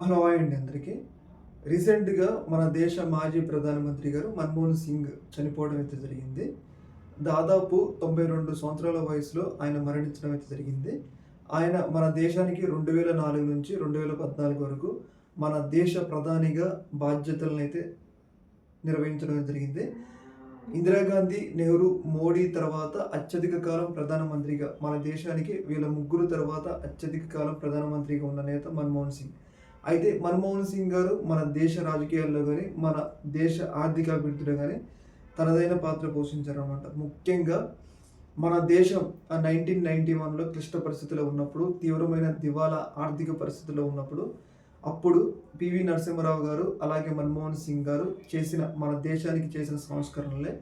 Hello! Hi అండి అందరికీ. రీసెంట్‌గా మన దేశ మాజీ ప్రధానమంత్రి గారు మన్మోహన్ సింగ్ చనిపోవడం అయితే జరిగింది. దాదాపు 92 సంవత్సరాల వయసులో ఆయన మరణించడం అయితే జరిగింది. ఆయన మన దేశానికి 2004 నుంచి 2014 వరకు మన దేశ ప్రధానిగా బాధ్యతలనైతే నిర్వహించడం జరిగింది. ఇందిరాగాంధీ, నెహ్రూ, మోడీ తర్వాత అత్యధిక కాలం ప్రధానమంత్రిగా మన దేశానికి వీళ్ళ ముగ్గురు తర్వాత అత్యధిక కాలం ప్రధానమంత్రిగా ఉన్న నేత మన్మోహన్ సింగ్. అయితే మన్మోహన్ సింగ్ గారు మన దేశ రాజకీయాల్లో గాని, మన దేశ ఆర్థిక అభివృద్ధిలో గాని తనదైన పాత్ర పోషించారనమాట. ముఖ్యంగా మన దేశం 1991లో క్లిష్ట పరిస్థితిలో ఉన్నప్పుడు, తీవ్రమైన దివాలా ఆర్థిక పరిస్థితిలో ఉన్నప్పుడు, అప్పుడు పివి నరసింహారావు గారు, అలాగే మన్మోహన్ సింగ్ గారు మన దేశానికి చేసిన సంస్కరణలే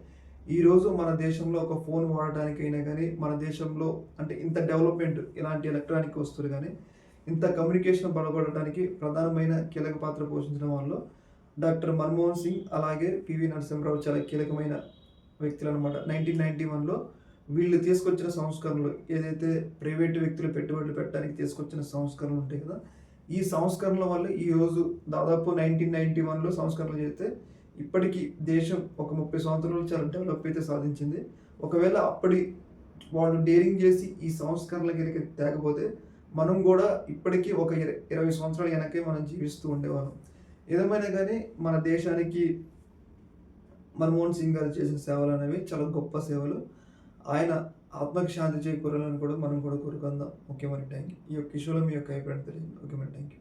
ఈరోజు మన దేశంలో ఒక ఫోన్ వాడడానికైనా గానీ, మన దేశంలో అంటే ఇంత డెవలప్‌మెంట్ ఇలాంటి ఎలక్ట్రానిక్ వస్తువులు గానీ, ఇంత కమ్యూనికేషన్ బలపడటానికి ప్రధానమైన కీలక పాత్ర పోషించడం వాళ్ళు డాక్టర్ మన్మోహన్ సింగ్, అలాగే పివి నరసింహారావు చాలా కీలకమైన వ్యక్తులనమాట. 1991లో వీళ్ళు తీసుకొచ్చిన సంస్కరణలు ఏదైతే ప్రైవేటు వ్యక్తులు పెట్టుబడులు పెట్టడానికి తీసుకొచ్చిన సంస్కరణలు ఉంటాయి కదా! ఈ సంస్కరణల వల్ల ఈరోజు దాదాపు 1991లో సంస్కరణలు చేస్తే ఇప్పటికి దేశం ఒక 30 సంవత్సరాలు చాలా డెవలప్ అయితే సాధించింది. ఒకవేళ అప్పటి వాళ్ళు డేరింగ్ చేసి ఈ సంస్కరణలు గనుక తేకపోతే మనం గూడా ఇప్పటికి ఒక 20 సంవత్సరాల వెనకే మనం జీవిస్తూ ఉండేవాళ్ళం. ఏదేమైనా గానీ మన దేశానికి మన్మోహన్ సింగ్ గారు చేసిన సేవలనేవి చాలా గొప్ప సేవలు. ఆయన ఆత్మకి శాంతి చేకూరాలని కూడా మనం కూడా కోరుకుందాం. ఓకే మరి థాంక్ యూ. ఈ యొక్క ఇష్యూలో మీ యొక్క అభిప్రాయం తెలియజేయండి. ఓకే మరి థాంక్ యూ.